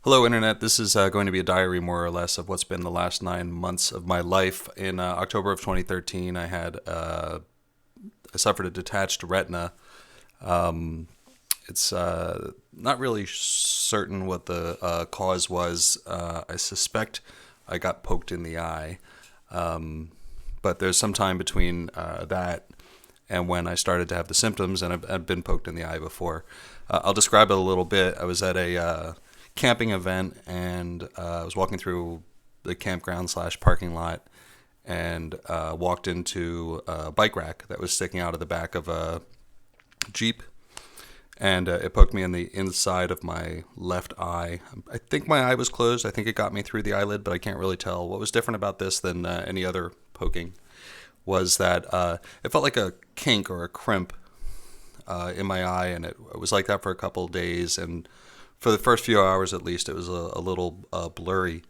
Hello, Internet. This is going to be a diary, more or less, of what's been the last 9 months of my life. In October of 2013, I suffered a detached retina. Um, it's not really certain what the cause was. I suspect I got poked in the eye, but there's some time between that and when I started to have the symptoms, and I've been poked in the eye before. I'll describe it a little bit. I was at a camping event, and I was walking through the campground slash parking lot, and walked into a bike rack that was sticking out of the back of a Jeep, and it poked me in the inside of my left eye. I think my eye was closed. I think it got me through the eyelid, but I can't really tell. What was different about this than any other poking was that it felt like a kink or a crimp in my eye, and it was like that for a couple of days. And for the first few hours, at least, it was a little blurry.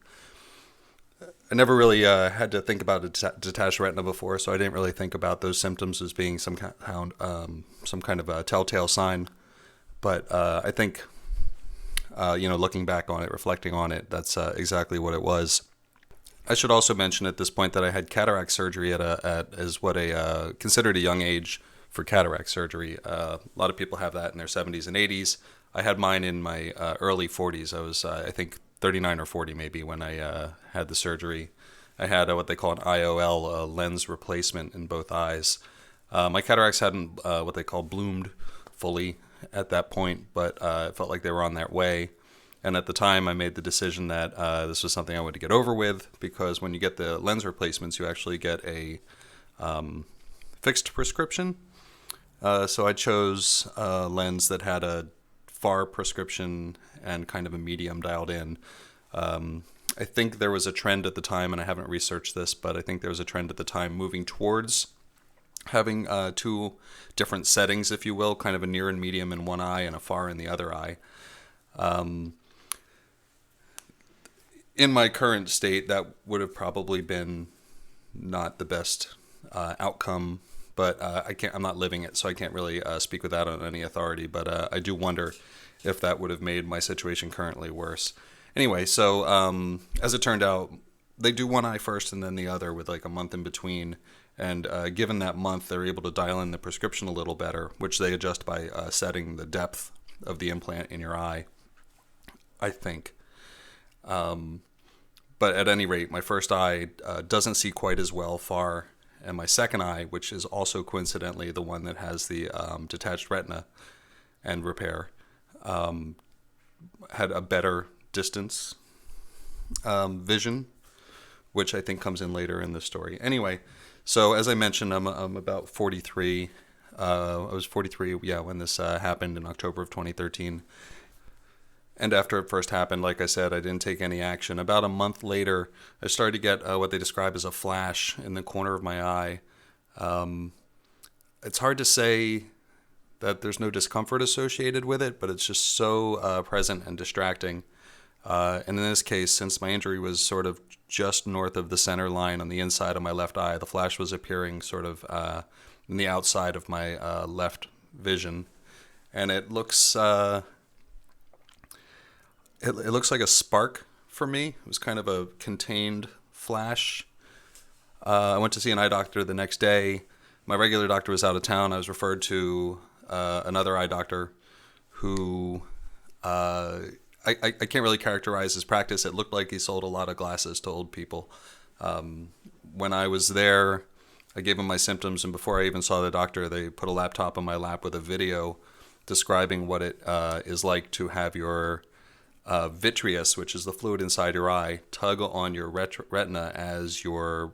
I never really had to think about a detached retina before, so I didn't really think about those symptoms as being some kind of a telltale sign. But I think, looking back on it, reflecting on it, that's exactly what it was. I should also mention at this point that I had cataract surgery at as what a considered a young age for cataract surgery. A lot of people have that in their 70s and 80s. I had mine in my early 40s. I was, I think, 39 or 40 maybe when I had the surgery. I had what they call an IOL, lens replacement in both eyes. My cataracts hadn't what they call bloomed fully at that point, but it felt like they were on their way. And at the time, I made the decision that this was something I wanted to get over with, because when you get the lens replacements, you actually get a fixed prescription. So I chose a lens that had a far prescription and kind of a medium dialed in. I think there was a trend at the time, and I haven't researched this, but I think there was a trend at the time moving towards having two different settings, if you will, kind of a near and medium in one eye and a far in the other eye. In my current state, that would have probably been not the best outcome, but I'm not living it, so I can't really speak with that on any authority. But I do wonder if that would have made my situation currently worse. Anyway, so as it turned out, they do one eye first and then the other with like a month in between. And given that month, they're able to dial in the prescription a little better, which they adjust by setting the depth of the implant in your eye, I think. But at any rate, my first eye doesn't see quite as well far, and my second eye, which is also coincidentally the one that has the detached retina and repair, had a better distance vision, which I think comes in later in the story. Anyway, so as I mentioned, I'm about 43. I was 43, yeah, when this happened in October of 2013. And after it first happened, like I said, I didn't take any action. About a month later, I started to get what they describe as a flash in the corner of my eye. It's hard to say that there's no discomfort associated with it, but it's just so present and distracting. And in this case, since my injury was sort of just north of the center line on the inside of my left eye, the flash was appearing sort of in the outside of my left vision. And it looks... It looks like a spark for me. It was kind of a contained flash. I went to see an eye doctor the next day. My regular doctor was out of town. I was referred to another eye doctor who I can't really characterize his practice. It looked like he sold a lot of glasses to old people. When I was there, I gave him my symptoms, and before I even saw the doctor, they put a laptop on my lap with a video describing what it is like to have your vitreous, which is the fluid inside your eye, tug on your retina as your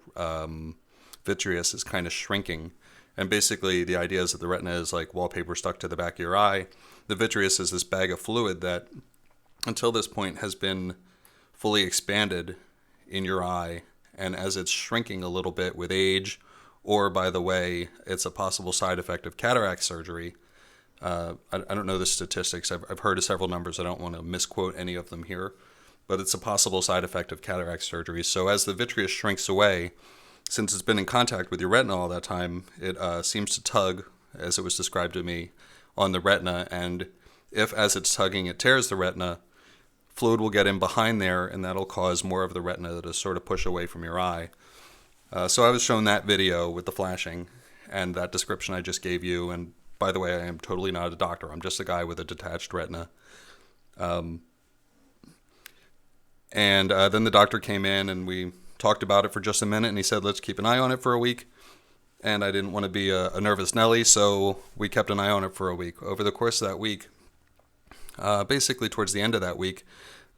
vitreous is kind of shrinking. And basically the idea is that the retina is like wallpaper stuck to the back of your eye. The vitreous is this bag of fluid that until this point has been fully expanded in your eye, and as it's shrinking a little bit with age, or by the way, it's a possible side effect of cataract surgery. I don't know the statistics. I've heard of several numbers. I don't want to misquote any of them here, but it's a possible side effect of cataract surgery. So as the vitreous shrinks away, since it's been in contact with your retina all that time, it seems to tug, as it was described to me, on the retina. And if as it's tugging it tears the retina, fluid will get in behind there, and that'll cause more of the retina to sort of push away from your eye. So I was shown that video with the flashing and that description I just gave you. And by the way, I am totally not a doctor. I'm just a guy with a detached retina. And then the doctor came in and we talked about it for just a minute, and he said, let's keep an eye on it for a week. And I didn't want to be a nervous Nelly, so we kept an eye on it for a week. Over the course of that week, basically towards the end of that week,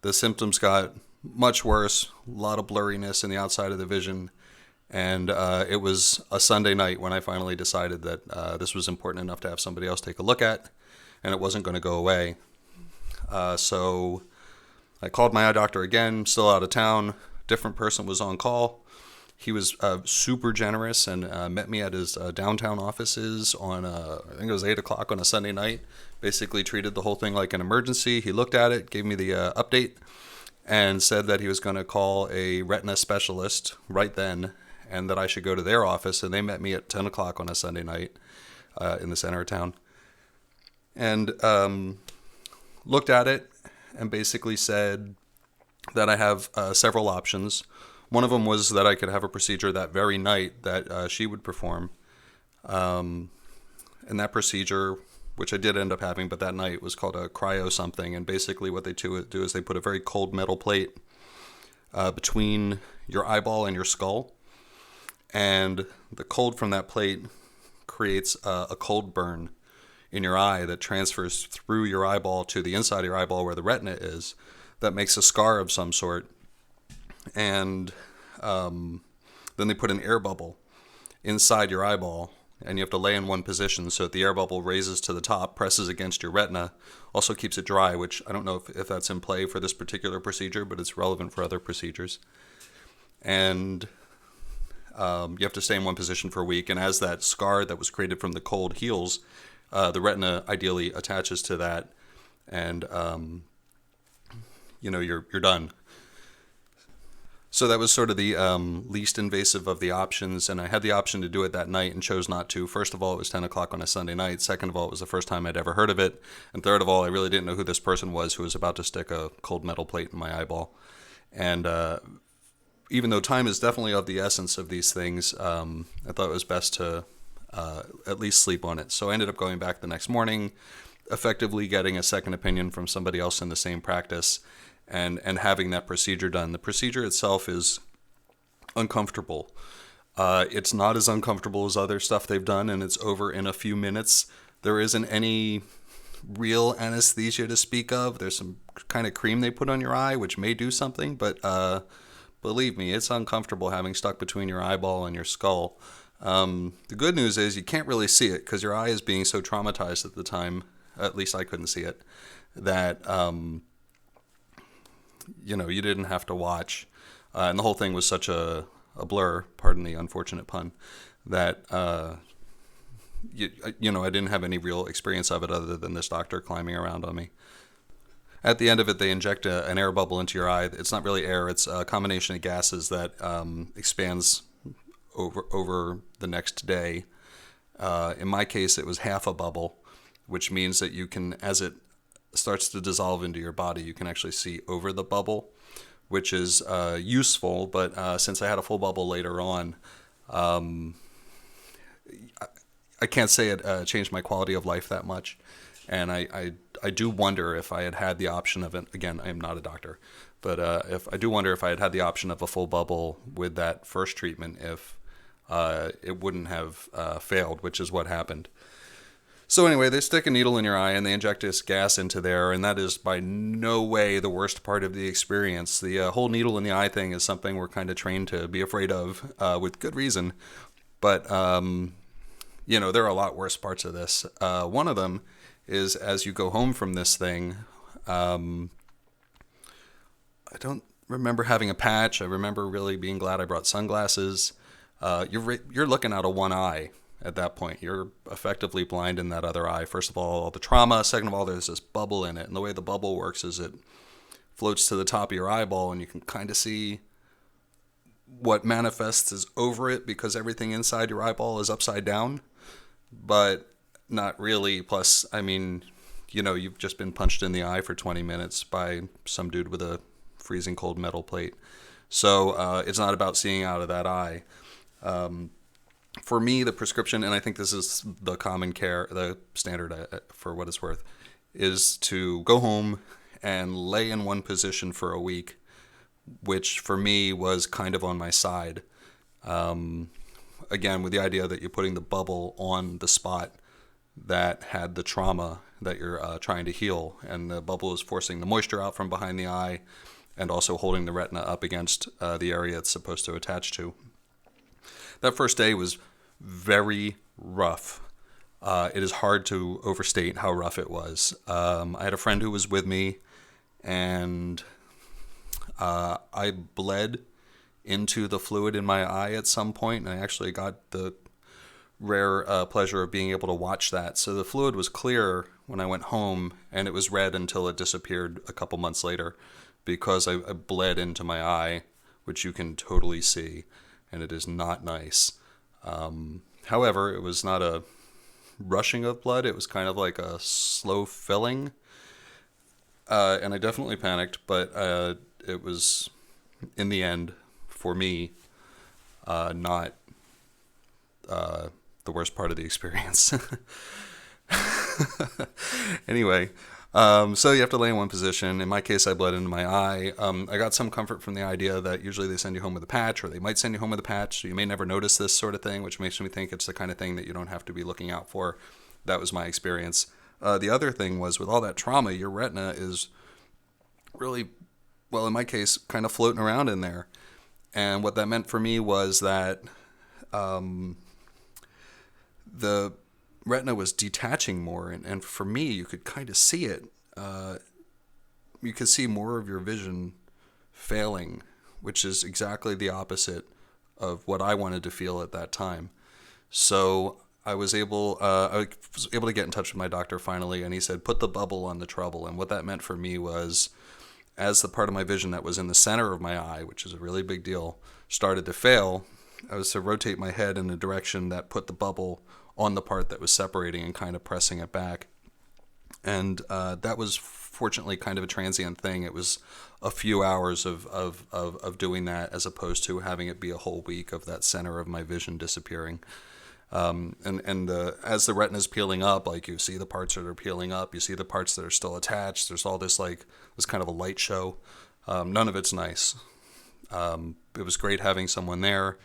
the symptoms got much worse, a lot of blurriness in the outside of the vision. And it was a Sunday night when I finally decided that this was important enough to have somebody else take a look at, and it wasn't going to go away. So I called my eye doctor again, still out of town. Different person was on call. He was super generous and met me at his downtown offices on, I think it was 8 o'clock on a Sunday night. Basically treated the whole thing like an emergency. He looked at it, gave me the update, and said that he was going to call a retina specialist right then, and that I should go to their office. And they met me at 10 o'clock on a Sunday night in the center of town. And looked at it and basically said that I have several options. One of them was that I could have a procedure that very night that she would perform. And that procedure, which I did end up having, but that night, was called a chryo something. And basically what they do is they put a very cold metal plate between your eyeball and your skull. And the cold from that plate creates a cold burn in your eye that transfers through your eyeball to the inside of your eyeball where the retina is. That makes a scar of some sort. And then they put an air bubble inside your eyeball, and you have to lay in one position so that the air bubble raises to the top, presses against your retina, also keeps it dry, which I don't know if that's in play for this particular procedure, but it's relevant for other procedures. And you have to stay in one position for a week, and as that scar that was created from the cold heals, the retina ideally attaches to that, and you're done. So that was sort of the least invasive of the options, and I had the option to do it that night and chose not to. First of all, it was 10 o'clock on a Sunday night. Second of all, it was the first time I'd ever heard of it. And third of all, I really didn't know who this person was who was about to stick a cold metal plate in my eyeball. And even though time is definitely of the essence of these things, I thought it was best to at least sleep on it. So I ended up going back the next morning, effectively getting a second opinion from somebody else in the same practice, and having that procedure done. The procedure itself is uncomfortable. It's not as uncomfortable as other stuff they've done, and it's over in a few minutes. There isn't any real anesthesia to speak of. There's some kind of cream they put on your eye, which may do something, but believe me, it's uncomfortable having stuck between your eyeball and your skull. The good news is you can't really see it because your eye is being so traumatized at the time, at least I couldn't see it, that you didn't have to watch. And the whole thing was such a blur, pardon the unfortunate pun, that I didn't have any real experience of it other than this doctor climbing around on me. At the end of it, they inject an air bubble into your eye. It's not really air, it's a combination of gases that expands over the next day. In my case, it was half a bubble, which means that you can, as it starts to dissolve into your body, you can actually see over the bubble, which is useful. But since I had a full bubble later on, I can't say it changed my quality of life that much. And I do wonder if I had had the option of it. Again, I am not a doctor, but if I do wonder if I had had the option of a full bubble with that first treatment, if it wouldn't have failed, which is what happened. So anyway, they stick a needle in your eye and they inject this gas into there, and that is by no way the worst part of the experience. The whole needle in the eye thing is something we're kind of trained to be afraid of, with good reason. But, there are a lot worse parts of this. One of them is as you go home from this thing, I don't remember having a patch. I remember really being glad I brought sunglasses. You're looking out of one eye at that point. You're effectively blind in that other eye. First of all the trauma. Second of all, there's this bubble in it. And the way the bubble works is it floats to the top of your eyeball, and you can kind of see what manifests as over it because everything inside your eyeball is upside down. But not really. Plus, you've just been punched in the eye for 20 minutes by some dude with a freezing cold metal plate. So it's not about seeing out of that eye. For me, the prescription, and I think this is the common care, the standard for what it's worth, is to go home and lay in one position for a week, which for me was kind of on my side. Again, with the idea that you're putting the bubble on the spot that had the trauma that you're trying to heal, and the bubble is forcing the moisture out from behind the eye and also holding the retina up against the area it's supposed to attach to. That first day was very rough. It is hard to overstate how rough it was. I had a friend who was with me, and I bled into the fluid in my eye at some point, and I actually got the rare pleasure of being able to watch that. So the fluid was clear when I went home, and it was red until it disappeared a couple months later, because I bled into my eye, which you can totally see, and it is not nice. However, it was not a rushing of blood. It was kind of like a slow filling, and I definitely panicked, but it was, in the end, for me, not the worst part of the experience. Anyway, so you have to lay in one position. In my case, I bled into my eye. I got some comfort from the idea that usually they send you home with a patch, or they might send you home with a patch, so you may never notice this sort of thing, which makes me think it's the kind of thing that you don't have to be looking out for. That was my experience. The other thing was, with all that trauma, your retina is really, well, in my case, kind of floating around in there. And what that meant for me was that the retina was detaching more, and for me, you could kind of see it. You could see more of your vision failing, which is exactly the opposite of what I wanted to feel at that time. So I was able to get in touch with my doctor finally, and he said, put the bubble on the trouble. And what that meant for me was, as the part of my vision that was in the center of my eye, which is a really big deal, started to fail, I was to rotate my head in a direction that put the bubble on the part that was separating and kind of pressing it back. And that was fortunately kind of a transient thing. It was a few hours of doing that, as opposed to having it be a whole week of that center of my vision disappearing. As the retina is peeling up, like, you see the parts that are peeling up, you see the parts that are still attached. There's all this kind of a light show. None of it's nice. It was great having someone there.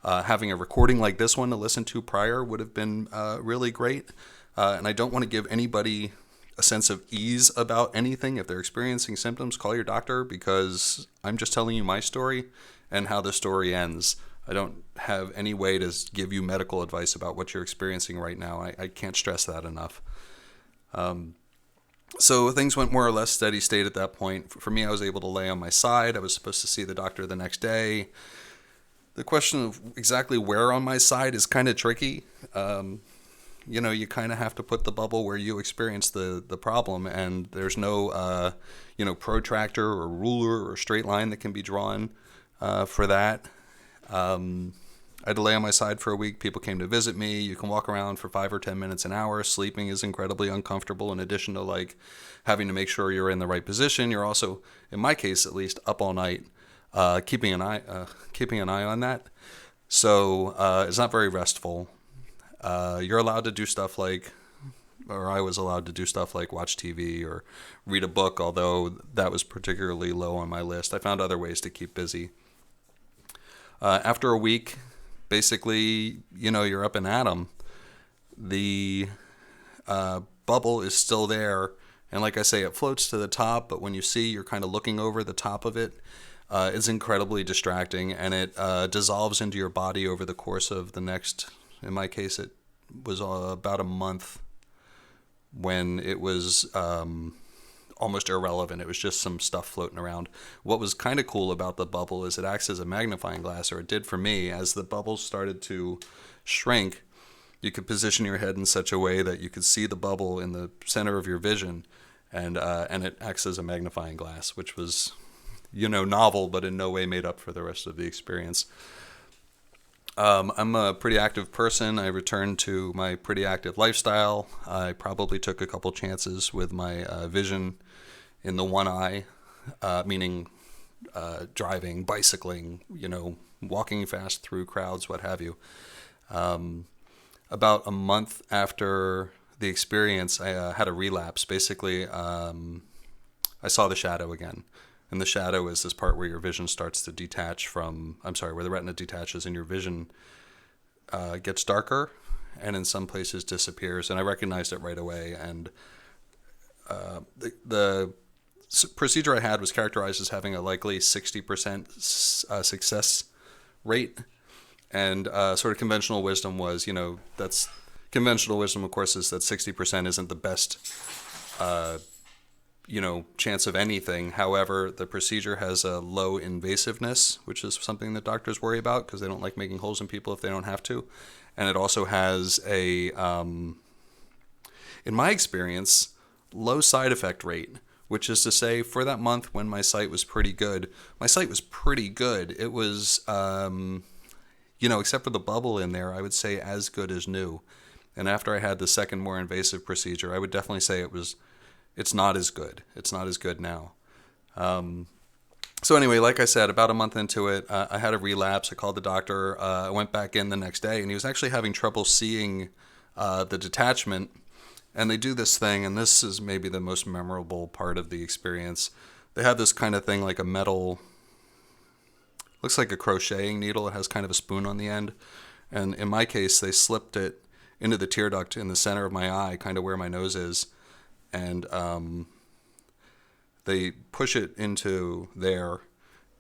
Having a recording like this one to listen to prior would have been really great. And I don't want to give anybody a sense of ease about anything. If they're experiencing symptoms, call your doctor, because I'm just telling you my story and how the story ends. I don't have any way to give you medical advice about what you're experiencing right now. I can't stress that enough. So things went more or less steady state at that point. For me, I was able to lay on my side. I was supposed to see the doctor the next day. The question of exactly where on my side is kind of tricky. You kind of have to put the bubble where you experience the problem, and there's no, protractor or ruler or straight line that can be drawn for that. I had to lay on my side for a week. People came to visit me. You can walk around for 5 or 10 minutes an hour. Sleeping is incredibly uncomfortable. In addition to having to make sure you're in the right position, you're also, in my case at least, up all night, keeping an eye on that. So it's not very restful. You're allowed to do stuff I was allowed to do stuff like watch TV or read a book, although that was particularly low on my list. I found other ways to keep busy. After a week, basically, you're up and at 'em. The bubble is still there, and like I say, it floats to the top, but when you see you're kind of looking over the top of it, it's incredibly distracting, and it dissolves into your body over the course of the next, in my case, it was about a month, when it was almost irrelevant. It was just some stuff floating around. What was kind of cool about the bubble is it acts as a magnifying glass, or it did for me. As the bubbles started to shrink, you could position your head in such a way that you could see the bubble in the center of your vision, and it acts as a magnifying glass, which was, novel, but in no way made up for the rest of the experience. I'm a pretty active person. I returned to my pretty active lifestyle. I probably took a couple chances with my vision in the one eye, meaning driving, bicycling, walking fast through crowds, what have you. About a month after the experience, I had a relapse. Basically, I saw the shadow again. And the shadow is this part where your vision starts to detach from, I'm sorry, where the retina detaches and your vision gets darker and in some places disappears. And I recognized it right away. And the procedure I had was characterized as having a likely 60% success rate. And sort of conventional wisdom was, that's conventional wisdom, of course, is that 60% isn't the best chance of anything. However, the procedure has a low invasiveness, which is something that doctors worry about because they don't like making holes in people if they don't have to. And it also has in my experience, low side effect rate, which is to say, for that month when my sight was pretty good, It was, except for the bubble in there, I would say as good as new. And after I had the second more invasive procedure, I would definitely say it's not as good. It's not as good now. So anyway, like I said, about a month into it, I had a relapse. I called the doctor. I went back in the next day, and he was actually having trouble seeing the detachment. And they do this thing, and this is maybe the most memorable part of the experience. They have this kind of thing like a metal, looks like a crocheting needle. It has kind of a spoon on the end. And in my case, they slipped it into the tear duct in the center of my eye, kind of where my nose is. And they push it into there,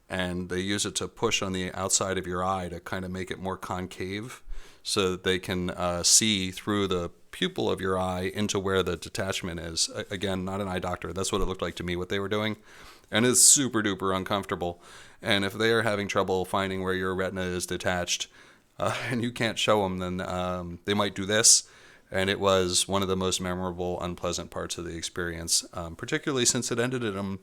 and they use it to push on the outside of your eye to kind of make it more concave so that they can see through the pupil of your eye into where the detachment is. Again, not an eye doctor. That's what it looked like to me, what they were doing. And it's super duper uncomfortable. And if they are having trouble finding where your retina is detached and you can't show them, then they might do this. And it was one of the most memorable, unpleasant parts of the experience, particularly since it ended in them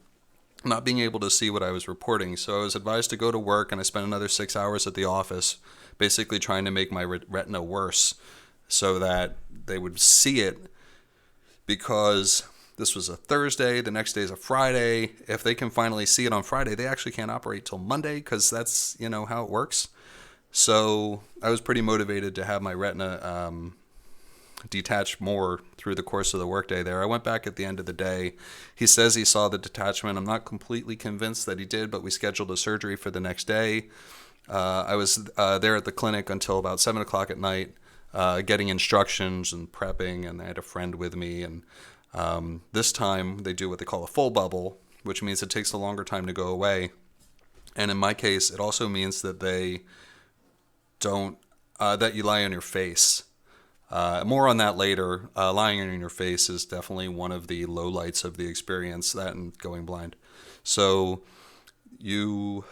not being able to see what I was reporting. So I was advised to go to work, and I spent another 6 hours at the office, basically trying to make my retina worse so that they would see it, because this was a Thursday, the next day is a Friday. If they can finally see it on Friday, they actually can't operate till Monday, because that's, how it works. So I was pretty motivated to have my retina detach more through the course of the workday there. I went back at the end of the day. He says he saw the detachment. I'm not completely convinced that he did, but we scheduled a surgery for the next day. I was there at the clinic until about 7 o'clock at night, getting instructions and prepping, and I had a friend with me. And this time they do what they call a full bubble, which means it takes a longer time to go away. And in my case, it also means that they don't, that you lie on your face. More on that later. Lying on your face is definitely one of the lowlights of the experience, that and going blind. So you,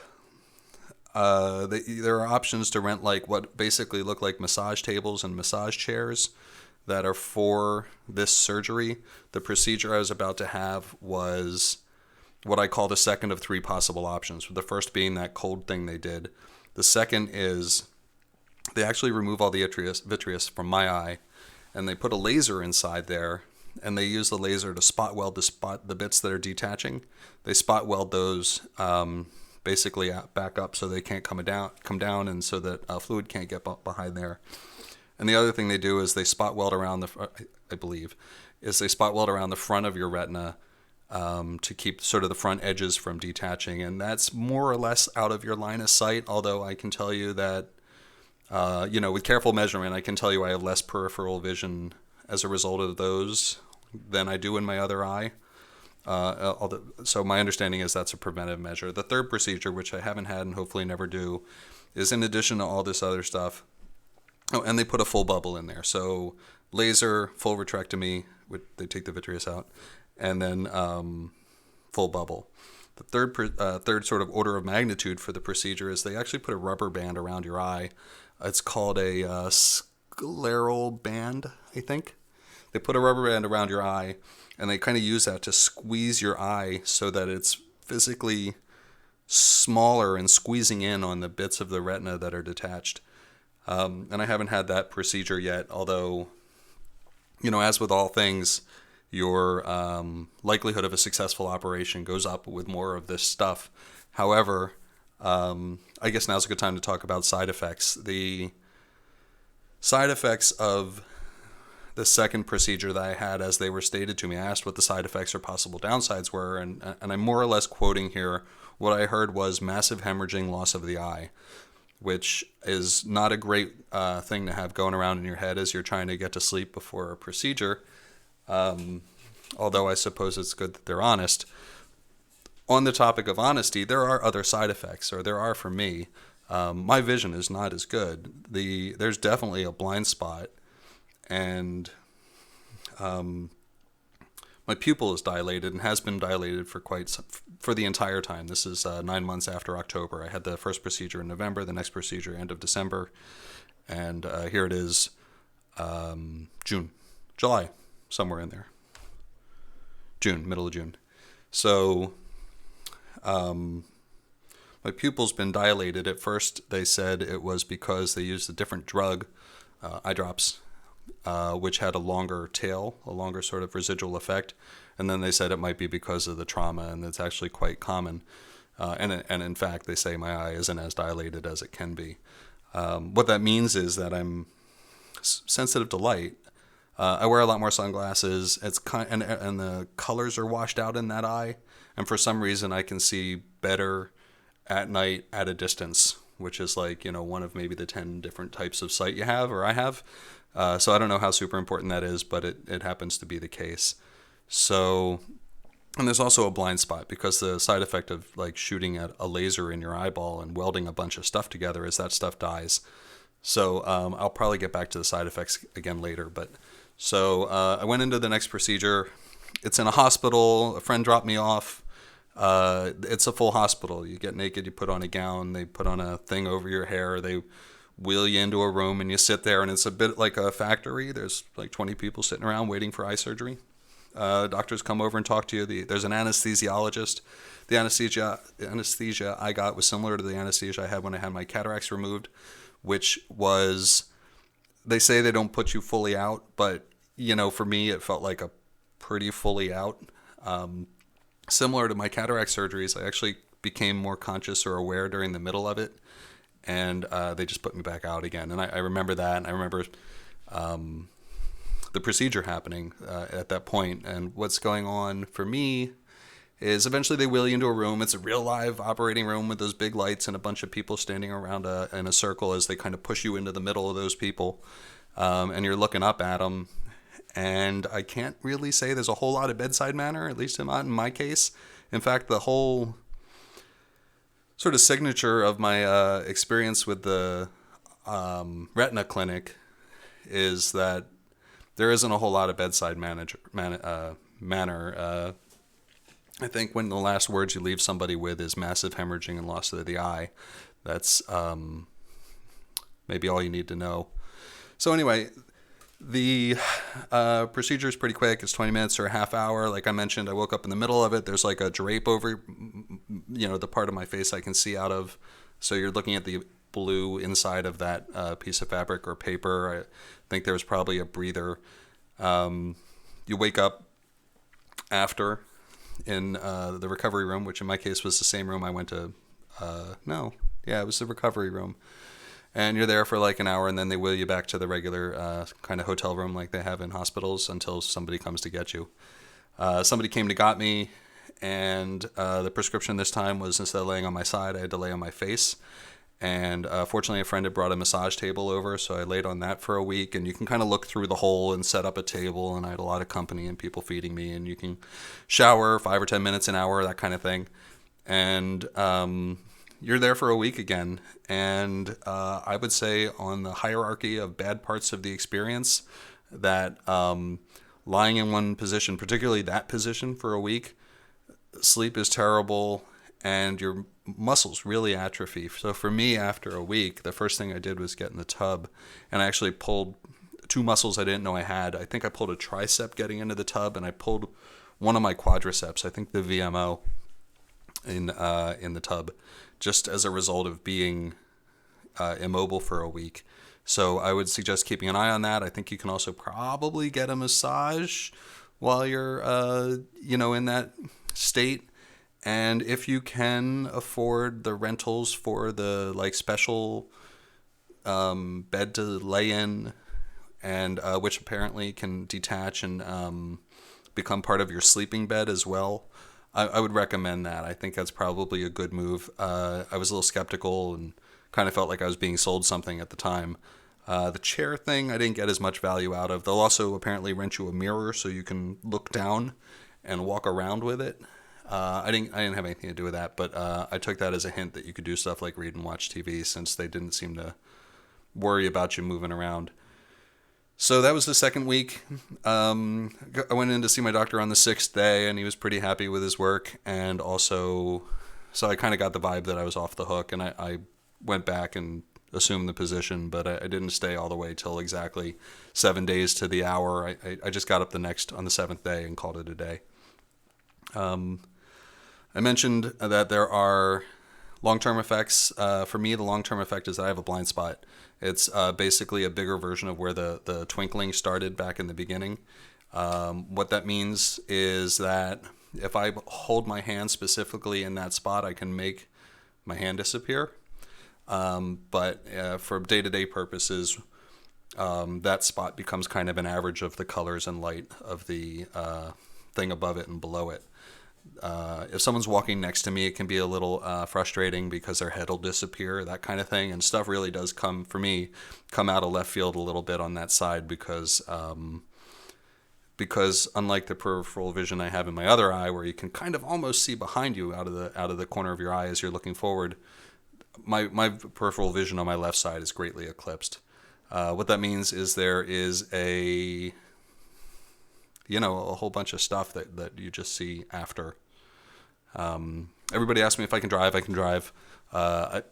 there are options to rent like what basically look like massage tables and massage chairs that are for this surgery. The procedure I was about to have was what I call the second of three possible options. The first being that cold thing they did. The second is they actually remove all the vitreous from my eye, and they put a laser inside there, and they use the laser to spot weld the bits that are detaching. They spot weld those basically back up so they can't come down, and so that fluid can't get behind there. And the other thing they do is they spot weld around they spot weld around the front of your retina to keep sort of the front edges from detaching, and that's more or less out of your line of sight. Although I can tell you that with careful measurement, I can tell you I have less peripheral vision as a result of those than I do in my other eye. So my understanding is that's a preventive measure. The third procedure, which I haven't had and hopefully never do, is in addition to all this other stuff. Oh, and they put a full bubble in there. So laser, full vitrectomy, they take the vitreous out, and then full bubble. The third sort of order of magnitude for the procedure is they actually put a rubber band around your eye. It's called a scleral band, I think. They put a rubber band around your eye, and they kind of use that to squeeze your eye so that it's physically smaller and squeezing in on the bits of the retina that are detached. And I haven't had that procedure yet, although, as with all things, your likelihood of a successful operation goes up with more of this stuff. However, I guess now's a good time to talk about side effects. The side effects of the second procedure that I had, as they were stated to me, I asked what the side effects or possible downsides were, and I'm more or less quoting here. What I heard was massive hemorrhaging, loss of the eye, which is not a great thing to have going around in your head as you're trying to get to sleep before a procedure. Although I suppose it's good that they're honest. On the topic of honesty, there are other side effects, or there are for me. My vision is not as good. There's definitely a blind spot, and my pupil is dilated and has been dilated for the entire time. This is 9 months after October. I had the first procedure in November, the next procedure end of December, and here it is, June, July, somewhere in there. June, middle of June. So my pupil's been dilated. At first, they said it was because they used a different drug, eye drops, which had a longer tail, a longer sort of residual effect. And then they said it might be because of the trauma, and it's actually quite common. And in fact, they say my eye isn't as dilated as it can be. What that means is that I'm sensitive to light. I wear a lot more sunglasses. And the colors are washed out in that eye. And for some reason, I can see better at night at a distance, which is like, one of maybe the 10 different types of sight you have, or I have. So I don't know how super important that is, but it happens to be the case. So, and there's also a blind spot, because the side effect of like shooting at a laser in your eyeball and welding a bunch of stuff together is that stuff dies. So I'll probably get back to the side effects again later. But so I went into the next procedure. It's in a hospital. A friend dropped me off. It's a full hospital. You get naked, you put on a gown, they put on a thing over your hair, they wheel you into a room, and you sit there, and it's a bit like a factory. There's like 20 people sitting around waiting for eye surgery. Doctors come over and talk to you. There's an anesthesiologist. The anesthesia I got was similar to the anesthesia I had when I had my cataracts removed, which was, they say they don't put you fully out, but for me it felt like a pretty fully out. Similar to my cataract surgeries, I actually became more conscious or aware during the middle of it, and they just put me back out again. And I remember that, and I remember the procedure happening at that point. And what's going on for me is eventually they wheel you into a room. It's a real live operating room with those big lights and a bunch of people standing around in a circle as they kind of push you into the middle of those people, and you're looking up at them. And I can't really say there's a whole lot of bedside manner, at least in my case. In fact, the whole sort of signature of my experience with the retina clinic is that there isn't a whole lot of bedside manner. I think when the last words you leave somebody with is massive hemorrhaging and loss of the eye, that's maybe all you need to know. So anyway, the procedure is pretty quick. It's 20 minutes or a half hour. Like I mentioned, I woke up in the middle of it. There's like a drape over, the part of my face I can see out of. So you're looking at the blue inside of that piece of fabric or paper. I think there was probably a breather. You wake up after in the recovery room, which in my case was the same room I went to. It was the recovery room. And you're there for like an hour, and then they wheel you back to the regular kind of hotel room like they have in hospitals until somebody comes to get you. Somebody came to got me, and the prescription this time was, instead of laying on my side, I had to lay on my face. And fortunately, a friend had brought a massage table over, so I laid on that for a week. And you can kind of look through the hole and set up a table, and I had a lot of company and people feeding me. And you can shower 5 or 10 minutes an hour, that kind of thing. And you're there for a week again. And I would say on the hierarchy of bad parts of the experience, that lying in one position, particularly that position for a week, sleep is terrible, and your muscles really atrophy. So for me, after a week, the first thing I did was get in the tub, and I actually pulled 2 muscles I didn't know I had. I think I pulled a tricep getting into the tub, and I pulled one of my quadriceps, I think the VMO, in the tub, just as a result of being immobile for a week. So I would suggest keeping an eye on that. I think you can also probably get a massage while you're, in that state. And if you can afford the rentals for the like special bed to lay in, and which apparently can detach and become part of your sleeping bed as well. I would recommend that. I think that's probably a good move. I was a little skeptical and kind of felt like I was being sold something at the time. The chair thing, I didn't get as much value out of. They'll also apparently rent you a mirror so you can look down and walk around with it. I didn't have anything to do with that, but I took that as a hint that you could do stuff like read and watch TV since they didn't seem to worry about you moving around. So that was the second week. I went in to see my doctor on the sixth day, and he was pretty happy with his work. And also, so I kind of got the vibe that I was off the hook, and I went back and assumed the position, but I didn't stay all the way till exactly 7 days to the hour. I just got up on the seventh day and called it a day. I mentioned that there are long-term effects. For me, the long-term effect is that I have a blind spot. It's basically a bigger version of where the twinkling started back in the beginning. What that means is that if I hold my hand specifically in that spot, I can make my hand disappear. But for day-to-day purposes, that spot becomes kind of an average of the colors and light of the thing above it and below it. If someone's walking next to me, it can be a little frustrating because their head will disappear, that kind of thing. And stuff really does come out of left field a little bit on that side because unlike the peripheral vision I have in my other eye, where you can kind of almost see behind you out of the corner of your eye as you're looking forward, my peripheral vision on my left side is greatly eclipsed. What that means is there is a whole bunch of stuff that you just see after. Everybody asks me if I can drive. I can drive. I've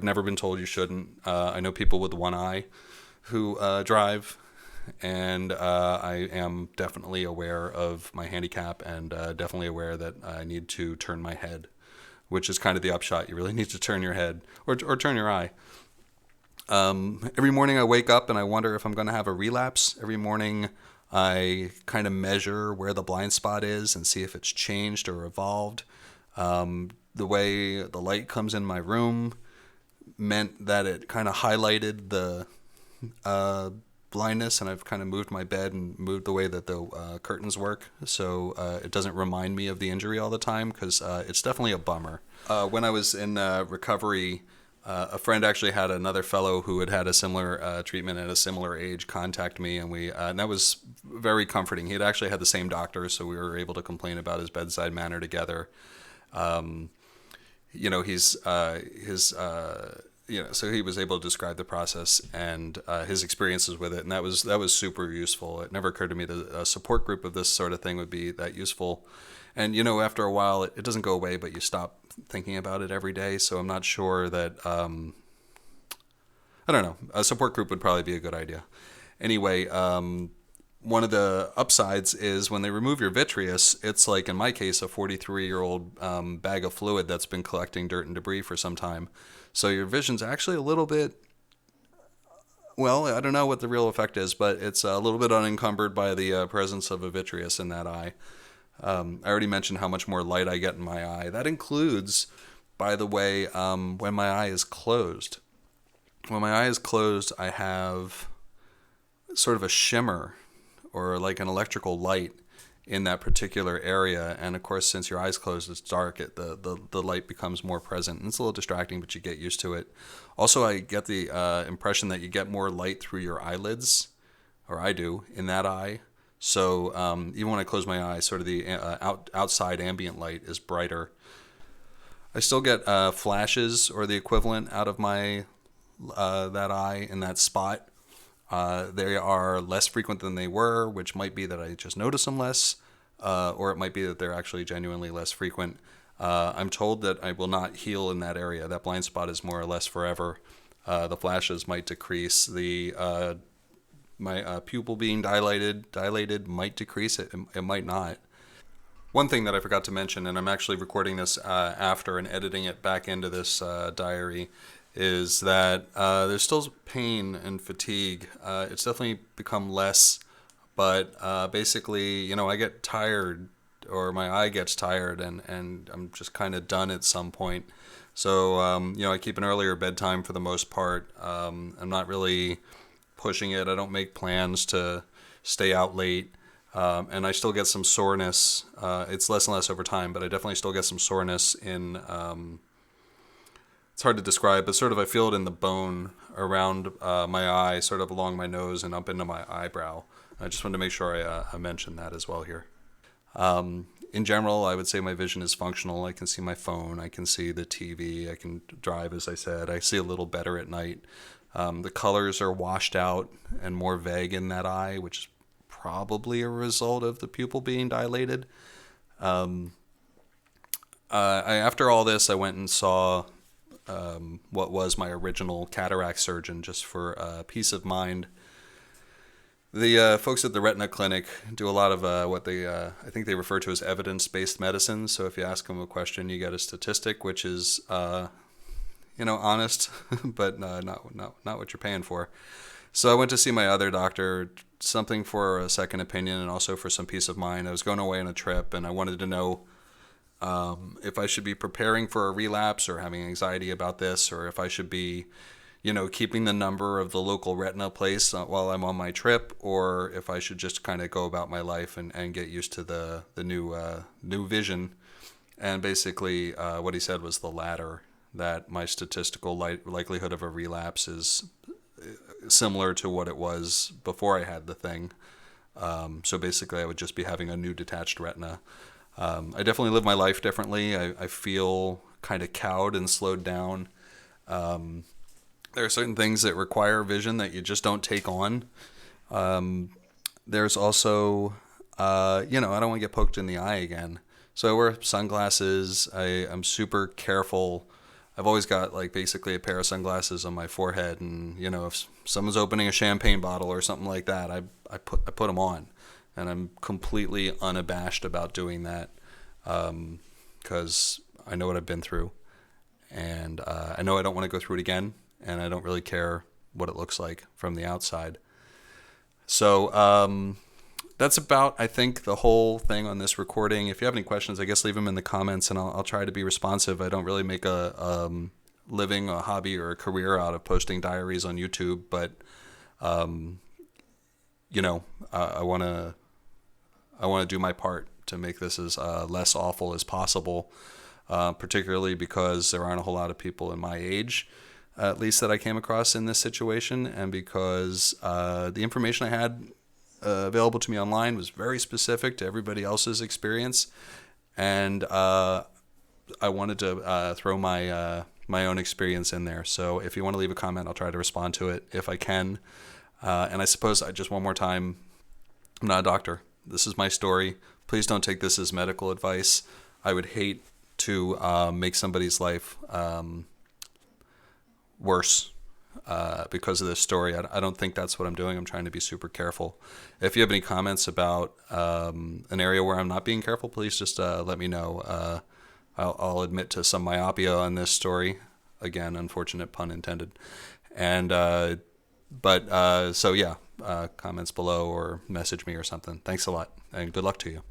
never been told you shouldn't. I know people with one eye who drive, and I am definitely aware of my handicap and definitely aware that I need to turn my head, which is kind of the upshot. You really need to turn your head or turn your eye. Every morning I wake up and I wonder if I'm going to have a relapse. Every morning I kind of measure where the blind spot is and see if it's changed or evolved. The way the light comes in my room meant that it kind of highlighted the blindness, and I've kind of moved my bed and moved the way that the curtains work so it doesn't remind me of the injury all the time, because it's definitely a bummer. When I was in recovery, a friend actually had another fellow who had a similar treatment at a similar age contact me, and that was very comforting. He had actually had the same doctor, so we were able to complain about his bedside manner together. So he was able to describe the process and his experiences with it, and that was super useful. It never occurred to me that a support group of this sort of thing would be that useful. And after a while, it doesn't go away, but you stop thinking about it every day. So I'm not sure that I don't know. A support group would probably be a good idea. Anyway, one of the upsides is when they remove your vitreous, it's like in my case a 43-year-old bag of fluid that's been collecting dirt and debris for some time. So your vision's actually a little bit, well, I don't know what the real effect is, but it's a little bit unencumbered by the presence of a vitreous in that eye. I already mentioned how much more light I get in my eye. That includes, by the way, when my eye is closed. When my eye is closed, I have sort of a shimmer or like an electrical light in that particular area. And of course, since your eye's closed, it's dark. The light becomes more present. And it's a little distracting, but you get used to it. Also, I get the impression that you get more light through your eyelids, or I do, in that eye. So even when I close my eyes, sort of the outside ambient light is brighter. I still get flashes or the equivalent out of my that eye in that spot. They are less frequent than they were, which might be that I just notice them less, or it might be that they're actually genuinely less frequent. I'm told that I will not heal in that area. That blind spot is more or less forever. The flashes might decrease. My pupil being dilated might decrease. It might not. One thing that I forgot to mention, and I'm actually recording this after and editing it back into this diary, is that there's still pain and fatigue. It's definitely become less, but basically, I get tired or my eye gets tired and I'm just kind of done at some point. So, I keep an earlier bedtime for the most part. I'm not really pushing it. I don't make plans to stay out late. And I still get some soreness. It's less and less over time, but I definitely still get some soreness in. It's hard to describe, but sort of I feel it in the bone around my eye, sort of along my nose and up into my eyebrow. I just wanted to make sure I mentioned that as well here. In general, I would say my vision is functional. I can see my phone, I can see the TV, I can drive, as I said. I see a little better at night. The colors are washed out and more vague in that eye, which is probably a result of the pupil being dilated. After all this, I went and saw what was my original cataract surgeon just for peace of mind. The folks at the retina clinic do a lot of what I think they refer to as evidence-based medicine. So if you ask them a question, you get a statistic, which is, honest, but not what you're paying for. So I went to see my other doctor, something for a second opinion and also for some peace of mind. I was going away on a trip, and I wanted to know if I should be preparing for a relapse or having anxiety about this, or if I should be keeping the number of the local retina place while I'm on my trip, or if I should just kind of go about my life and get used to the new vision. And basically, what he said was the latter, that my statistical likelihood of a relapse is similar to what it was before I had the thing. So basically, I would just be having a new detached retina. I definitely live my life differently. I feel kind of cowed and slowed down. There are certain things that require vision that you just don't take on. There's also, I don't want to get poked in the eye again. So I wear sunglasses. I'm super careful. I've always got basically a pair of sunglasses on my forehead, and if someone's opening a champagne bottle or something like that, I put them on, and I'm completely unabashed about doing that because I know what I've been through, and I know I don't want to go through it again. And I don't really care what it looks like from the outside. So that's about, I think, the whole thing on this recording. If you have any questions, I guess leave them in the comments, and I'll try to be responsive. I don't really make a living, a hobby, or a career out of posting diaries on YouTube, but I want to do my part to make this as less awful as possible, particularly because there aren't a whole lot of people in my age, at least that I came across in this situation, and because the information I had available to me online was very specific to everybody else's experience, and I wanted to throw my own experience in there. So if you want to leave a comment, I'll try to respond to it if I can. And I suppose just one more time, I'm not a doctor. This is my story. Please don't take this as medical advice. I would hate to make somebody's life worse because of this story. I don't think that's what I'm doing. I'm trying to be super careful. If you have any comments about an area where I'm not being careful, please just let me know. I'll admit to some myopia on this story. Again, unfortunate pun intended. And comments below or message me or something. Thanks a lot, and good luck to you.